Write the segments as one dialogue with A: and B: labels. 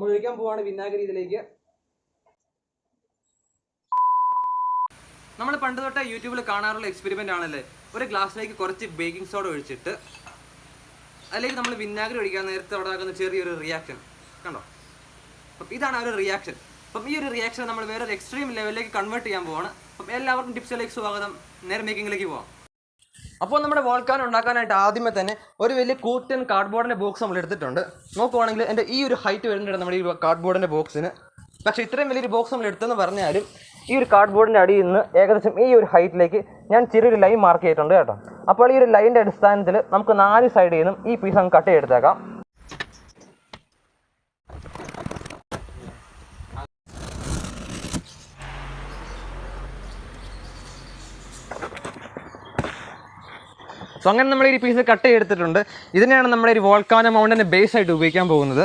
A: നമ്മൾ ഒഴിക്കാൻ പോവാണ് വിനാഗിരി ഇതിലേക്ക്. നമ്മൾ പണ്ട് തൊട്ടേ യൂട്യൂബിൽ കാണാറുള്ള എക്സ്പെരിമെൻ്റ് ആണല്ലേ, ഒരു ഗ്ലാസ്സിലേക്ക് കുറച്ച് ബേക്കിംഗ് സോഡ ഒഴിച്ചിട്ട് അതിലേക്ക് നമ്മൾ വിനാഗിരി ഒഴിക്കാൻ നേരത്തെ അവിടെ ആക്കുന്ന ചെറിയൊരു റിയാക്ഷൻ കണ്ടോ. അപ്പം ഇതാണ് ആ ഒരു റിയാക്ഷൻ. അപ്പം ഈ ഒരു റിയാക്ഷൻ നമ്മൾ വേറൊരു എക്സ്ട്രീം ലെവലിലേക്ക് കൺവേർട്ട് ചെയ്യാൻ പോവാണ്. അപ്പം എല്ലാവർക്കും ടിപ്സിലേക്ക് സ്വാഗതം. നേരെ മേക്കിങ്ങിലേക്ക് പോവാം. അപ്പോൾ നമ്മുടെ വോൾക്കാനോ ഉണ്ടാക്കാനായിട്ട് ആദ്യമേ തന്നെ ഒരു വലിയ കൂറ്റൻ കാർഡ്ബോർഡിൻ്റെ ബോക്സ് നമ്മൾ എടുത്തിട്ടുണ്ട്. നോക്കുവാണെങ്കിൽ എൻ്റെ ഈ ഒരു ഹൈറ്റ് വരുന്നുണ്ട് നമ്മുടെ ഈ കാർഡ്ബോർഡിൻ്റെ ബോക്സിന്. പക്ഷേ ഇത്രയും വലിയൊരു ബോക്സ് നമ്മൾ എടുത്തെന്ന് പറഞ്ഞാലും ഈ ഒരു കാർഡ്ബോർഡിൻ്റെ അടിയിൽ നിന്ന് ഏകദേശം ഈ ഒരു ഹൈറ്റിലേക്ക് ഞാൻ ചെറിയൊരു ലൈൻ മാർക്ക് ചെയ്തിട്ടുണ്ട് കേട്ടോ. അപ്പോൾ ഈ ഒരു ലൈനിൻ്റെ അടിസ്ഥാനത്തിൽ നമുക്ക് 4 സൈഡിൽ നിന്നും ഈ പീസ് അങ്ങ് കട്ട് ചെയ്തെടുത്തേക്കാം. സോ അങ്ങനെ നമ്മൾ ഈ പീസ് കട്ട് ചെയ്തെടുത്തിട്ടുണ്ട്. ഇതിനെയാണ് നമ്മുടെ ഒരു വോൾക്കാനോ മൗണ്ടൻ്റെ ബേസ് ആയിട്ട് ഉപയോഗിക്കാൻ പോകുന്നത്.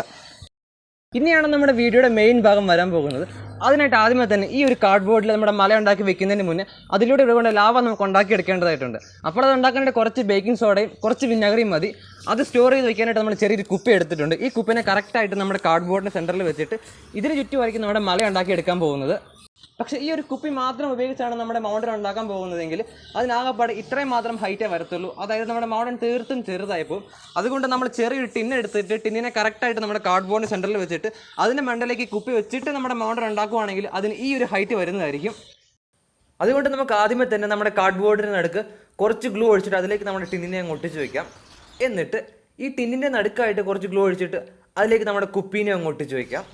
A: ഇനിയാണ് നമ്മുടെ വീഡിയോയുടെ മെയിൻ ഭാഗം വരാൻ പോകുന്നത്. അതിനായിട്ട് ആദ്യമേ തന്നെ ഈ ഒരു കാർഡ്ബോർഡിൽ നമ്മുടെ മല ഉണ്ടാക്കി വെക്കുന്നതിന് മുന്നേ അതിലൂടെ ഇവിടെ ലാവ നമുക്ക് ഉണ്ടാക്കിയെടുക്കേണ്ടതായിട്ടുണ്ട്. അപ്പോൾ അത് ഉണ്ടാക്കാനായിട്ട് കുറച്ച് ബേക്കിംഗ് സോഡയും കുറച്ച് വിനാഗിരിയും മതി. അത് സ്റ്റോർ ചെയ്ത് വെക്കാനായിട്ട് നമ്മൾ ചെറിയൊരു കുപ്പി എടുത്തിട്ടുണ്ട്. ഈ കുപ്പിനെ കറക്റ്റായിട്ട് നമ്മുടെ കാർഡ്ബോർഡിൻ്റെ സെൻറ്ററിൽ വെച്ചിട്ട് ഇതിന് ചുറ്റുമായിരിക്കും നമ്മുടെ മല ഉണ്ടാക്കിയെടുക്കാൻ പോകുന്നത്. പക്ഷേ ഈ ഒരു കുപ്പി മാത്രം ഉപയോഗിച്ചാണ് നമ്മുടെ മൗണ്ടൻ ഉണ്ടാക്കാൻ പോകുന്നതെങ്കിൽ അതിനാകപ്പാട് ഇത്രയും മാത്രം ഹൈറ്റേ വരത്തുള്ളൂ. അതായത് നമ്മുടെ മൗണ്ടൻ തീർത്തും ചെറുതായിപ്പോൾ. അതുകൊണ്ട് നമ്മൾ ചെറിയൊരു ടിന്ന് എടുത്തിട്ട് ടിന്നിനെ കറക്റ്റായിട്ട് നമ്മുടെ കാർഡ്ബോർഡിൻ്റെ സെൻറ്ററിൽ വെച്ചിട്ട് അതിൻ്റെ മണ്ടയിലേക്ക് കുപ്പി വെച്ചിട്ട് നമ്മുടെ മൗണ്ടൻ ഉണ്ടാക്കുകയാണെങ്കിൽ അതിന് ഈ ഒരു ഹൈറ്റ് വരുന്നതായിരിക്കും. അതുകൊണ്ട് നമുക്ക് ആദ്യമേ തന്നെ നമ്മുടെ കാർഡ്ബോർഡിന് നടുക്ക് കുറച്ച് ഗ്ലൂ ഒഴിച്ചിട്ട് അതിലേക്ക് നമ്മുടെ ടിന്നിനെ അങ്ങ് ഒട്ടിച്ച് വയ്ക്കാം. എന്നിട്ട് ഈ ടിന്നിൻ്റെ നടുക്കായിട്ട് കുറച്ച് ഗ്ലൂ ഒഴിച്ചിട്ട് അതിലേക്ക് നമ്മുടെ കുപ്പീനെ അങ്ങ് ഒട്ടിച്ച് വയ്ക്കാം.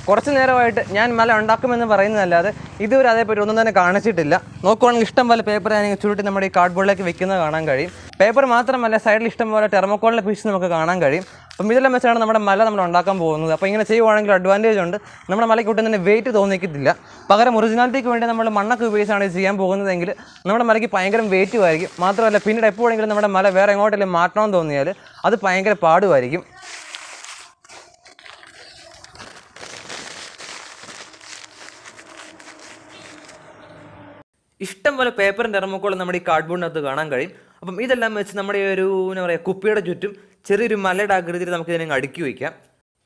A: കുറച്ച് നേരമായിട്ട് ഞാൻ മല ഉണ്ടാക്കുമെന്ന് പറയുന്നതല്ലാതെ ഇതുവരെ അതേപറ്റി ഒന്നും തന്നെ കാണിച്ചിട്ടില്ല. നോക്കുവാണെങ്കിൽ ഇഷ്ടം പോലെ പേപ്പർ ഞാൻ ചുരുട്ടി നമ്മുടെ ഈ കാർഡ്ബോർഡിലേക്ക് വെക്കുന്നത് കാണാൻ കഴിയും. പേപ്പർ മാത്രമല്ല സൈഡിൽ ഇഷ്ടം പോലെ തെർമോക്കോളിൻ്റെ പീസ് നമുക്ക് കാണാൻ കഴിയും. അപ്പം ഇതെല്ലാം വെച്ചാണ് നമ്മുടെ മല നമ്മൾ ഉണ്ടാക്കാൻ പോകുന്നത്. അപ്പോൾ ഇങ്ങനെ ചെയ്യുവാണെങ്കിൽ അഡ്വാൻറ്റേജ് ഉണ്ട്. നമ്മുടെ മലയ്ക്ക് ഒട്ടും തന്നെ വെയിറ്റ് തോന്നിക്കത്തില്ല. പകരം ഒറിജിനാലിറ്റിക്ക് വേണ്ടി നമ്മൾ മണ്ണൊക്കെ ഉപയോഗിച്ചാണ് ഇത് ചെയ്യാൻ പോകുന്നതെങ്കിൽ നമ്മുടെ മലയ്ക്ക് ഭയങ്കര വെയിറ്റും ആയിരിക്കും. മാത്രമല്ല പിന്നീട് എപ്പോഴെങ്കിലും നമ്മുടെ മല വേറെ എങ്ങോട്ടെങ്കിലും മാറ്റണമെന്ന് തോന്നിയാൽ അത് ഭയങ്കര പാടുമായിരിക്കും. ഇഷ്ടം പോലെ പേപ്പറും തെർമോക്കോളും നമ്മുടെ ഈ കാർഡ്ബോർഡിനകത്ത് കാണാൻ കഴിയും. അപ്പം ഇതെല്ലാം വെച്ച് നമ്മുടെ ഒരു എന്താ പറയുക കുപ്പിയുടെ ചുറ്റും ചെറിയൊരു മലയുടെ ആകൃതിയിൽ നമുക്ക് ഇതിനെ അടുക്കി വയ്ക്കാം.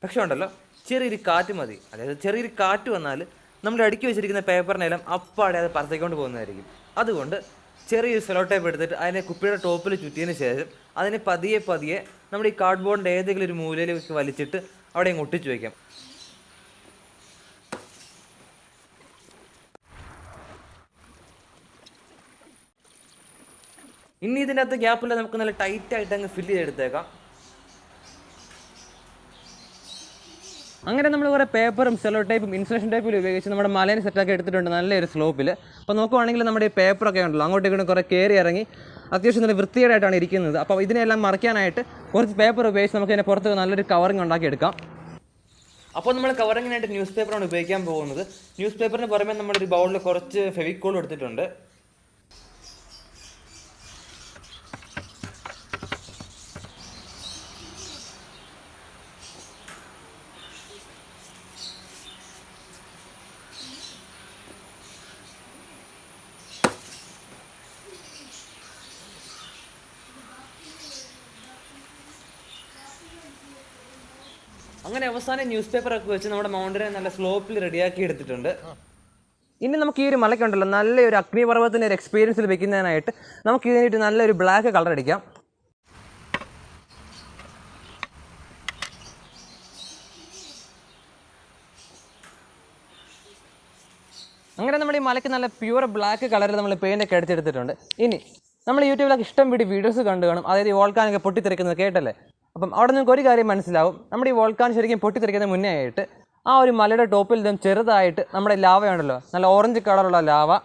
A: പക്ഷേ ഉണ്ടല്ലോ ചെറിയൊരു കാറ്റ് മതി. അതായത് ചെറിയൊരു കാറ്റ് വന്നാൽ നമ്മൾ അടുക്കി വെച്ചിരിക്കുന്ന പേപ്പറിനെല്ലാം അപ്പാടെ അത് പറത്തേക്കൊണ്ട് പോകുന്നതായിരിക്കും. അതുകൊണ്ട് ചെറിയൊരു സെലോ ടേപ്പ് എടുത്തിട്ട് അതിനെ കുപ്പിയുടെ ടോപ്പിൽ ചുറ്റിയതിന് ശേഷം അതിനെ പതിയെ പതിയെ നമ്മുടെ ഈ കാർഡ്ബോർഡിൻ്റെ ഏതെങ്കിലും ഒരു മൂലയിലേക്ക് വലിച്ചിട്ട് അവിടെ അങ്ങ് ഒട്ടിച്ച് വയ്ക്കാം. ഇനി ഇതിൻ്റെ അകത്ത് ഗ്യാപ്പില്ല നമുക്ക് നല്ല ടൈറ്റായിട്ട് അങ്ങ് ഫില്ല് ചെയ്തെടുത്തേക്കാം. അങ്ങനെ നമ്മൾ കുറേ പേപ്പറും സെലോ ടൈപ്പും ഇൻസുലേഷൻ ടൈപ്പിൽ ഉപയോഗിച്ച് നമ്മുടെ മലേനെ സെറ്റാക്കി എടുത്തിട്ടുണ്ട് നല്ലൊരു സ്ലോപ്പിൽ. അപ്പോൾ നോക്കുവാണെങ്കിൽ നമ്മുടെ ഈ പേപ്പറൊക്കെ ഉണ്ടല്ലോ അങ്ങോട്ടേക്കും കുറേ കയറി ഇറങ്ങി അത്യാവശ്യം നല്ല വൃത്തികേടായിട്ടാണ് ഇരിക്കുന്നത്. അപ്പോൾ ഇതിനെല്ലാം മറയ്ക്കാനായിട്ട് കുറച്ച് പേപ്പർ ഉപയോഗിച്ച് നമുക്ക് ഇതിനെ പുറത്ത് നല്ലൊരു കവറിങ് ഉണ്ടാക്കിയെടുക്കാം. അപ്പോൾ നമ്മൾ കവറിങ്ങിനായിട്ട് ന്യൂസ് പേപ്പറാണ് ഉപയോഗിക്കാൻ പോകുന്നത്. ന്യൂസ് പേപ്പറിന് പുറമെ നമ്മളൊരു ബൗളിൽ കുറച്ച് ഫെവിക്കോൾ എടുത്തിട്ടുണ്ട്. അങ്ങനെ അവസാനം ന്യൂസ് പേപ്പറൊക്കെ വെച്ച് നമ്മുടെ മൗണ്ടനെ നല്ല സ്ലോപ്പിൽ റെഡിയാക്കി എടുത്തിട്ടുണ്ട്. ഇനി നമുക്ക് ഈ ഒരു മലയ്ക്കുണ്ടല്ലോ നല്ലൊരു അഗ്നിപർവ്വതത്തിൻ്റെ ഒരു എക്സ്പീരിയൻസിൽ വെക്കുന്നതിനായിട്ട് നമുക്ക് ഇതിനായിട്ട് നല്ലൊരു ബ്ലാക്ക് കളർ അടിക്കാം. അങ്ങനെ നമ്മുടെ ഈ മലയ്ക്ക് നല്ല പ്യൂർ ബ്ലാക്ക് കളറിൽ നമ്മൾ പെയിൻ്റൊക്കെ അടിച്ചെടുത്തിട്ടുണ്ട്. ഇനി നമ്മൾ യൂട്യൂബിലൊക്കെ ഇഷ്ടം വീട് വീഡിയോസ് കണ്ടു കാണും. അതായത് ഈ വോൾക്കാനൊക്കെ പൊട്ടിത്തെറിക്കുന്നത് കേട്ടല്ലേ. അപ്പം അവിടെ നിങ്ങൾക്ക് ഒരു കാര്യം മനസ്സിലാവും. നമ്മുടെ ഈ വോൾക്കാൻ ശരിക്കും പൊട്ടിത്തെറിക്കുന്ന മുന്നേ ആയിട്ട് ആ ഒരു മലയുടെ ടോപ്പിൽ നിന്നും ചെറുതായിട്ട് നമ്മുടെ ലാവ ഉണ്ടല്ലോ നല്ല ഓറഞ്ച് കളറുള്ള ലാവ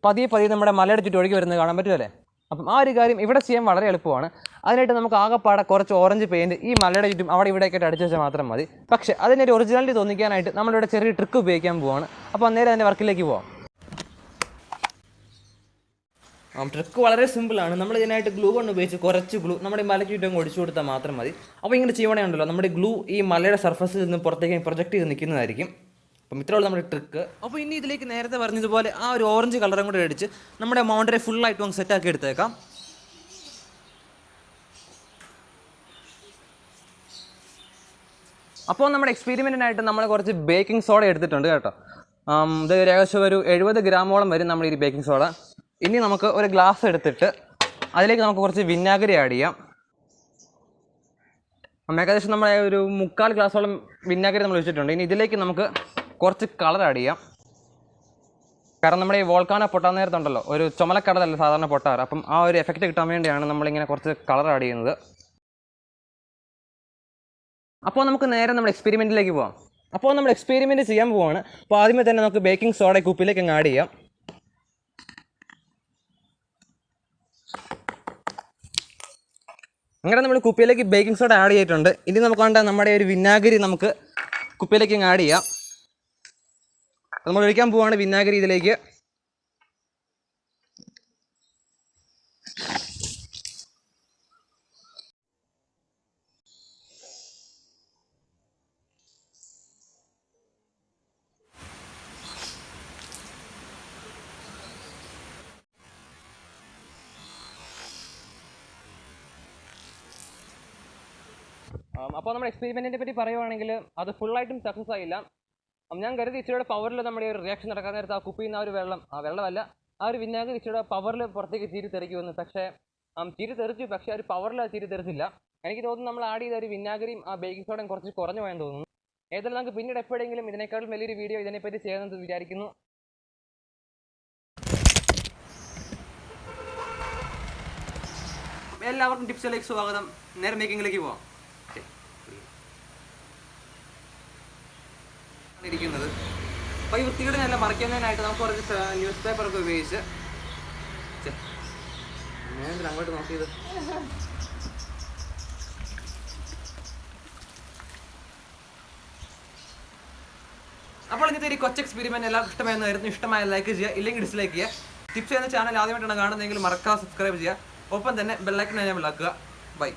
A: പതിയെ പതിയെ നമ്മുടെ മലയുടെ ചുറ്റും ഒഴുകി വരുന്നത് കാണാൻ പറ്റുമല്ലേ. അപ്പം ആ ഒരു കാര്യം ഇവിടെ ചെയ്യാൻ വളരെ എളുപ്പമാണ്. അതിനായിട്ട് നമുക്ക് ആകെപ്പാടെ കുറച്ച് ഓറഞ്ച് പെയിൻറ്റ് ഈ മലയുടെ ചുറ്റും അവിടെ ഇവിടെയൊക്കെ അടിച്ചു വെച്ചാൽ മാത്രം മതി. പക്ഷേ അതിനൊരു ഒറിജിനാലിറ്റി തോന്നിക്കാനായിട്ട് നമ്മളിവിടെ ചെറിയ ട്രിക്ക് ഉപയോഗിക്കാൻ പോവാണ്. അപ്പോൾ അന്നേരം അതിൻ്റെ വർക്കിലേക്ക് പോവാം. ട്രിക്ക് വളരെ സിമ്പിളാണ്. നമ്മൾ ഇതിനായിട്ട് ഗ്ലൂ കൊണ്ട് ഉപയോഗിച്ച് കുറച്ച് ഗ്ലൂ നമ്മുടെ മലയ്ക്ക് ചുറ്റും ഒഴിച്ചു കൊടുത്താൽ മാത്രം മതി. അപ്പോൾ ഇങ്ങനെ ചെയ്യണേ ഉണ്ടല്ലോ നമ്മുടെ ഗ്ലൂ ഈ മലയുടെ സർഫസിൽ നിന്ന് പുറത്തേക്ക് പ്രൊജക്റ്റ് ചെയ്ത് നിൽക്കുന്നതായിരിക്കും. അപ്പം ഇത്രയുള്ള നമ്മുടെ ട്രിക്ക്. അപ്പോൾ ഇനി ഇതിലേക്ക് നേരത്തെ പറഞ്ഞതുപോലെ ആ ഒരു ഓറഞ്ച് കളറും കൂടെ അടിച്ച് നമ്മുടെ മൗണ്ടനെ ഫുള്ളായിട്ട് ഒന്ന് സെറ്റാക്കി എടുത്തേക്കാം. അപ്പോൾ നമ്മുടെ എക്സ്പെരിമെൻറ്റിനായിട്ട് നമ്മൾ കുറച്ച് ബേക്കിംഗ് സോഡ എടുത്തിട്ടുണ്ട് കേട്ടോ. ഇത് ഏകദേശം ഒരു 70 ഗ്രാമോളം വരും നമ്മൾ ഈ ബേക്കിംഗ് സോഡ. ഇനി നമുക്ക് ഒരു ഗ്ലാസ് എടുത്തിട്ട് അതിലേക്ക് നമുക്ക് കുറച്ച് വിനാഗിരി ആഡ് ചെയ്യാം. ഏകദേശം നമ്മളെ ഒരു 3/4 ഗ്ലാസോളം വിനാഗിരി നമ്മൾ ഒഴിച്ചിട്ടുണ്ട്. ഇനി ഇതിലേക്ക് നമുക്ക് കുറച്ച് കളർ ആഡ് ചെയ്യാം. കാരണം നമ്മുടെ ഈ വോൾക്കാനോ പൊട്ടാൻ നേരത്തുണ്ടല്ലോ ഒരു ചുമലക്കടലല്ല സാധാരണ പൊട്ടാറ്. അപ്പം ആ ഒരു എഫക്റ്റ് കിട്ടാൻ വേണ്ടിയാണ് നമ്മളിങ്ങനെ കുറച്ച് കളർ ആഡ് ചെയ്യുന്നത്. അപ്പോൾ നമുക്ക് നേരെ നമ്മുടെ എക്സ്പെരിമെൻറ്റിലേക്ക് പോകാം. അപ്പോൾ നമ്മൾ എക്സ്പെരിമെൻറ്റ് ചെയ്യാൻ പോവാണ്. അപ്പോൾ ആദ്യമേ തന്നെ നമുക്ക് ബേക്കിംഗ് സോഡ കുപ്പിയിലേക്ക് അങ്ങ് ആഡ് ചെയ്യാം. അങ്ങനെ നമ്മൾ കുപ്പിയിലേക്ക് ബേക്കിംഗ് സോഡ ആഡ് ചെയ്തിട്ടുണ്ട്. ഇനി നമുക്ക് വേണ്ട നമ്മുടെ ഒരു വിനാഗിരി നമുക്ക് കുപ്പിയിലേക്ക് അങ്ങ് ആഡ് ചെയ്യാം. നമ്മൾ ഒഴിക്കാൻ പോവാണ് വിനാഗിരി ഇതിലേക്ക്. അപ്പോൾ നമ്മുടെ എക്സ്പെരിമെൻറ്റിനെ പറ്റി പറയുവാണെങ്കിൽ അത് ഫുള്ളായിട്ടും സക്സസ് ആയില്ല. ഞാൻ കരുതി ഇച്ചിരിയുടെ പവറിൽ നമ്മുടെ ഒരു റിയാക്ഷൻ നടക്കാൻ നേരത്ത് ആ കുപ്പിയിൽ നിന്ന് ആ വെള്ളമല്ല ആ ഒരു വിനാഗിരി ഇച്ചിരിയുടെ പവറിൽ പുറത്തേക്ക് ചീരി തെറിക്കുമെന്ന്. പക്ഷേ ചീരി തെറിച്ചു, പക്ഷേ ആ ഒരു പവറിൽ ആ ചീരി തെറിച്ചില്ല. എനിക്ക് തോന്നുന്നു നമ്മൾ ആഡ് ചെയ്ത ഒരു വിനാഗിരിയും ആ ബേക്കിംഗ് സോഡയും കുറച്ച് കുറഞ്ഞു പോയെന്ന് തോന്നുന്നു. ഏതായാലും നമുക്ക് പിന്നീട് എപ്പോഴെങ്കിലും ഇതിനേക്കാളും വലിയൊരു വീഡിയോ ഇതിനെപ്പറ്റി ചെയ്യാമെന്ന് വിചാരിക്കുന്നു. എല്ലാവർക്കും ടിപ്സിലേക്ക് സ്വാഗതം. നേരെ മേക്കിങ്ങിലേക്ക് പോവാം. ഇരിക്കുന്നത് അപ്പോൾ ഈ വൃത്തിയുടെ നല്ല മറയ്ക്കുന്നതിനായിട്ട് നമുക്ക് കുറച്ച് ന്യൂസ് പേപ്പറൊക്കെ ഉപയോഗിച്ച് ഞാൻ അങ്ങോട്ട് നോക്കിയത് അപ്പോൾ ഇന്നത്തെ ഒരു കൊച്ചു എക്സ്പെരിമെൻറ്റ് എല്ലാവർക്കും ഇഷ്ടമായിരുന്നു. ഇഷ്ടമായ ലൈക്ക് ചെയ്യുക, ഇല്ലെങ്കിൽ ഡിസ്ലൈക്ക് ചെയ്യുക. ടിപ്സ് എന്ന ചാനൽ ആദ്യമായിട്ടാണ് കാണുന്നതെങ്കിൽ മറക്കാതെ സബ്സ്ക്രൈബ് ചെയ്യുക. ഒപ്പം തന്നെ ബെല്ലൈക്കൺ എനേബിൾ ആക്കുക. ബൈ.